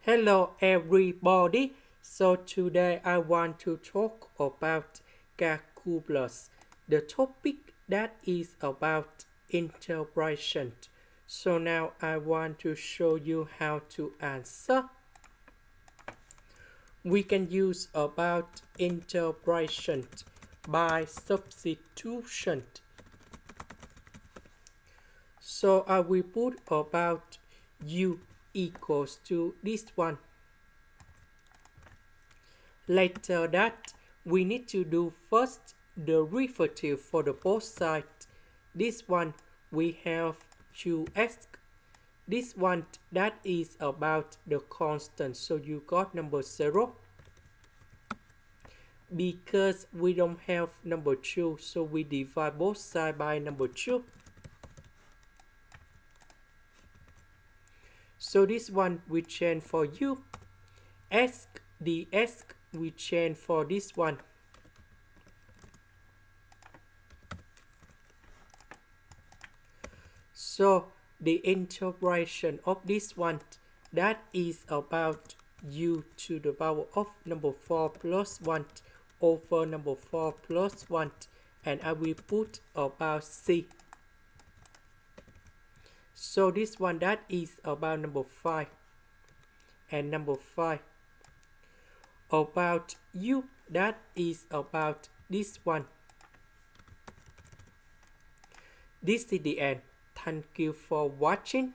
Hello everybody. So today I want to talk about calculus, the topic that is about integration. So now I want to show you how to answer. We can use about integration by substitution. So I will put about u equals to this one. Later that, we need to do first the derivative for the both sides. This one we have 2x. This one that is about the constant, so you got number 0. Because we don't have number 2, so we divide both sides by number 2. So this one we change for u. S, the s we change for this one. So the integration of this one, that is about u to the power of number 4 plus 1 over number 4 plus 1, and I will put about c. So this one that is about number 5 and number 5. About u, that is about this one. This is the end. Thank you for watching.